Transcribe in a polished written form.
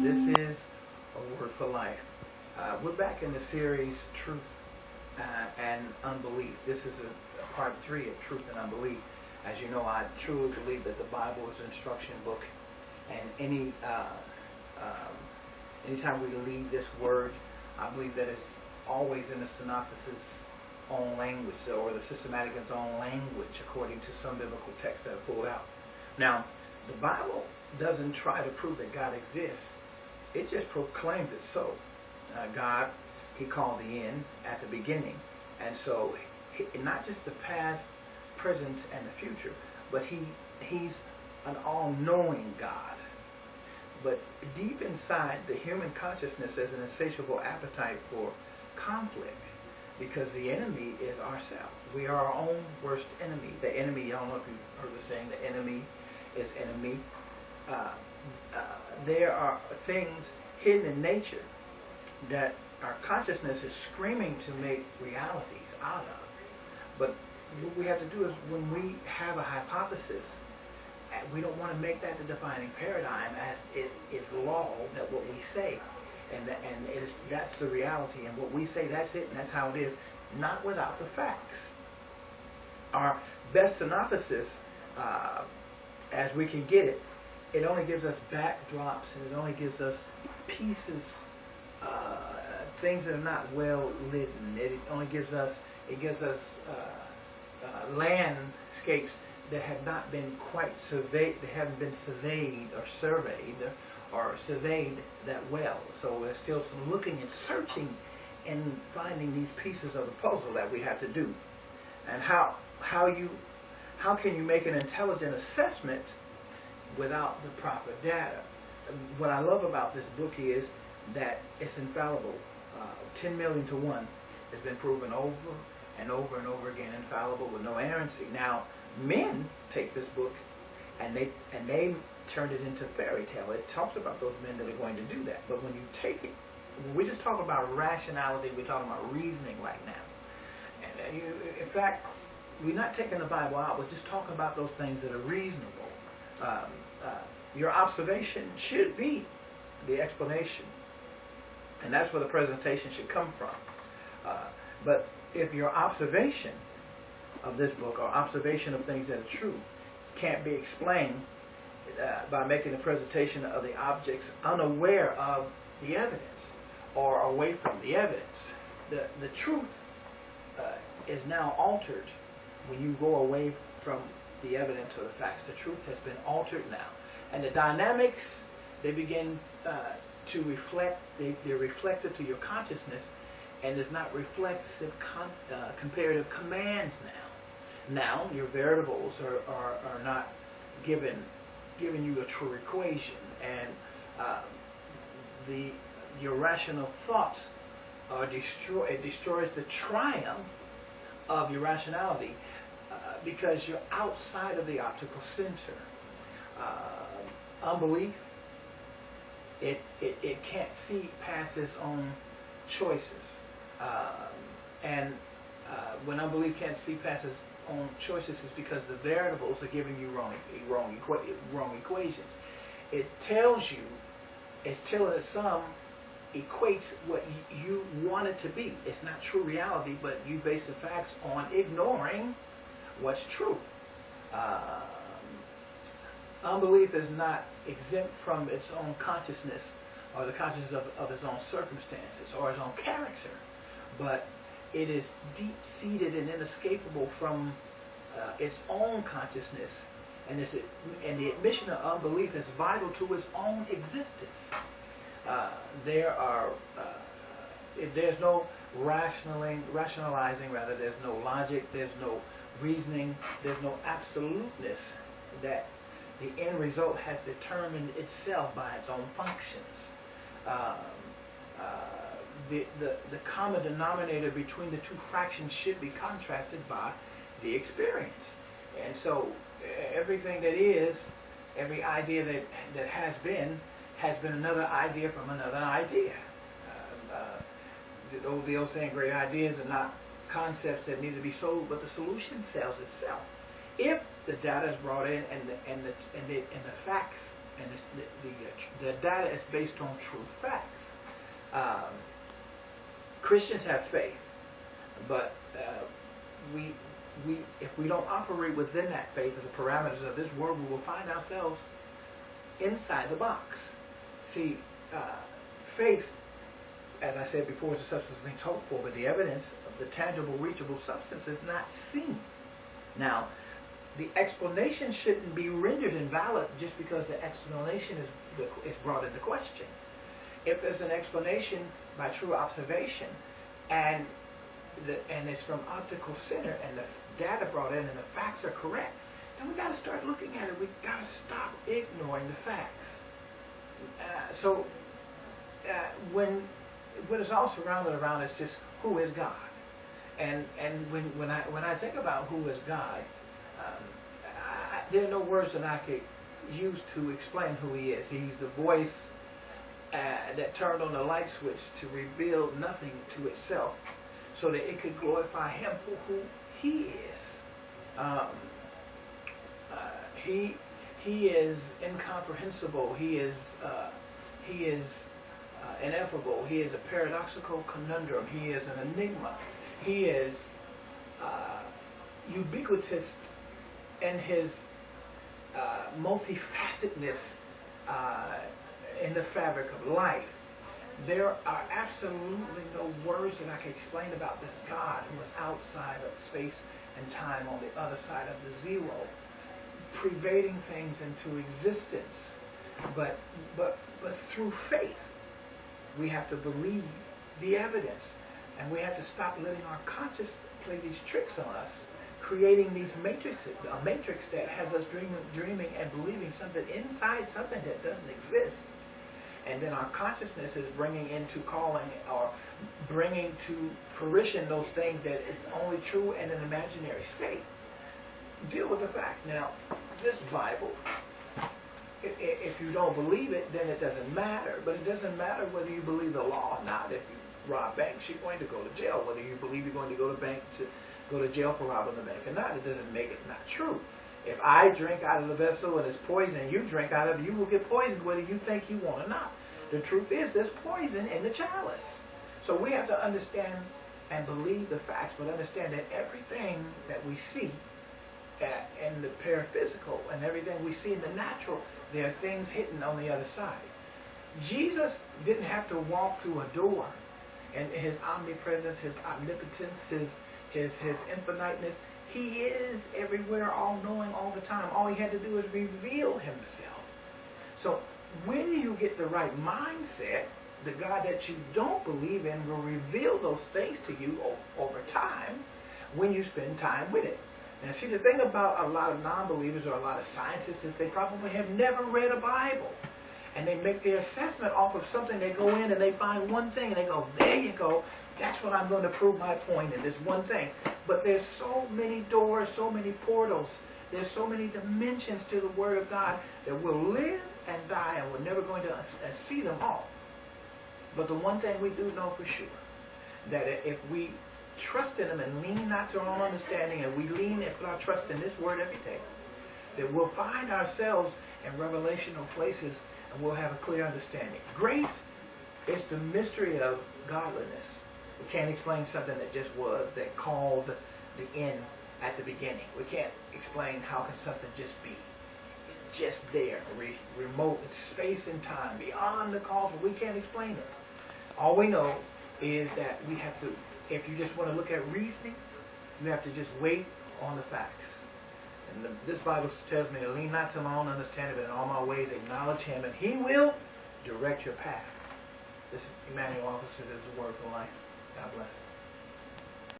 This is a word for life. We're back in the series Truth and Unbelief. This is a part 3 of Truth and Unbelief. As you know, I truly believe that the Bible is an instruction book, and anytime we leave this word, I believe that it's always in the synopsis' own language, or the systematic's own language, according to some biblical texts that are pulled out. Now, the Bible doesn't try to prove that God exists. It just proclaims it so. God, He called the end at the beginning. And so, not just the past, present, and the future, but He's an all-knowing God. But deep inside the human consciousness is an insatiable appetite for conflict, because the enemy is ourselves. We are our own worst enemy. The enemy, I don't know if you've heard the saying, the enemy is enemy. There are things hidden in nature that our consciousness is screaming to make realities out of. But what we have to do is, when we have a hypothesis, we don't want to make that the defining paradigm as it is law, that what we say, that's the reality, and what we say, that's it, and that's how it is, not without the facts. Our best synopsis, as we can get it, it only gives us backdrops, and it only gives us pieces, things that are not well written. It only gives us, landscapes that have not been quite surveyed, they haven't been surveyed or surveyed that well. So there's still some looking and searching and finding these pieces of the puzzle that we have to do. And how can you make an intelligent assessment without the proper data? What I love about this book is that it's infallible. 10 million to 1 has been proven over and over and over again, infallible with no inerrancy. Now, men take this book and they turned it into fairy tale. It talks about those men that are going to do that. But when you take it, when we just talk about rationality, we're talking about reasoning right now. And in fact, we're not taking the Bible out, we're just talking about those things that are reasonable. Your observation should be the explanation. And that's where the presentation should come from. But if your observation of this book, or observation of things that are true, can't be explained by making a presentation of the objects unaware of the evidence or away from the evidence, the truth is now altered when you go away from the evidence or the facts. The truth has been altered now. And the dynamics, they begin to reflect, they're reflected to your consciousness, and there's not reflexive comparative commands now. Now your variables are not giving you a true equation, and your rational thoughts are destroyed. It destroys the triumph of your rationality because you're outside of the optical center. Unbelief, it can't see past its own choices, and when unbelief can't see past its own choices, is because the variables are giving you wrong equations. It tells you, it's telling that some equates what you want it to be. It's not true reality, but you base the facts on ignoring what's true. Unbelief is not exempt from its own consciousness, or the consciousness of its own circumstances, or its own character, but it is deep-seated and inescapable from its own consciousness, and the admission of unbelief is vital to its own existence. There's no rationalizing, rather, there's no logic, there's no reasoning, there's no absoluteness that the end result has determined itself by its own functions. The common denominator between the two fractions should be contrasted by the experience. And so everything that is, every idea that has been another idea from another idea. The old saying, great ideas are not concepts that need to be sold, but the solution sells itself. If the data is brought in and the facts and The data is based on true facts. Christians have faith, but if we don't operate within that faith or the parameters of this world, we will find ourselves inside the box. See, faith, as I said before, is the substance of things hoped for, but the evidence of the tangible, reachable substance is not seen. Now, the explanation shouldn't be rendered invalid just because the explanation is brought into question. If there's an explanation by true observation and it's from optical center and the data brought in and the facts are correct, then we got to start looking at it. We got to stop ignoring the facts. When it's all surrounded around, it's just who is God, and when I think about who is God, there are no words that I could use to explain who He is. He's the voice that turned on the light switch to reveal nothing to itself, so that it could glorify Him for who He is. He is incomprehensible. He is ineffable. He is a paradoxical conundrum. He is an enigma. He is ubiquitous in His multifacetedness in the fabric of life. There are absolutely no words that I can explain about this God who is outside of space and time, on the other side of the zero, pervading things into existence. But through faith, we have to believe the evidence, and we have to stop letting our conscience play these tricks on us, creating these matrices, a matrix that has us dreaming and believing something inside something that doesn't exist. And then our consciousness is bringing into calling or bringing to fruition those things that it's only true in an imaginary state. Deal with the facts. Now, this Bible, if you don't believe it, then it doesn't matter. But it doesn't matter whether you believe the law or not. If you rob banks, you're going to go to jail. Whether you believe you're going to go to jail for robbing the bank or not, it doesn't make it not true. If I drink out of the vessel and it's poison and you drink out of it, you will get poisoned whether you think you want or not. The truth is there's poison in the chalice. So we have to understand and believe the facts, but understand that everything that we see in the paraphysical and everything we see in the natural, there are things hidden on the other side. Jesus didn't have to walk through a door, and His omnipresence, His omnipotence, His infiniteness, He is everywhere, all-knowing, all the time. All He had to do is reveal Himself. So when you get the right mindset, the God that you don't believe in will reveal those things to you over time when you spend time with it. Now see, the thing about a lot of non-believers or a lot of scientists is they probably have never read a Bible. And they make their assessment off of something. They go in and they find one thing and they go, there you go, that's what I'm going to prove my point in, this one thing. But there's so many doors, so many portals, there's so many dimensions to the Word of God that we'll live and die and we're never going to see them all. But the one thing we do know for sure, that if we trust in Him and lean not to our own understanding, and we lean and put our trust in this Word every day, that we'll find ourselves in revelational places and we'll have a clear understanding. Great is the mystery of godliness. We can't explain something that just was, that called the end at the beginning. We can't explain how can something just be. It's just there, remote in space and time, beyond the causal. We can't explain it. All we know is that we have to, if you just want to look at reasoning, you have to just wait on the facts. And this Bible tells me to lean not to my own understanding, but in all my ways acknowledge Him, and He will direct your path. This is Emmanuel Officer. This is the Word for Life. God bless.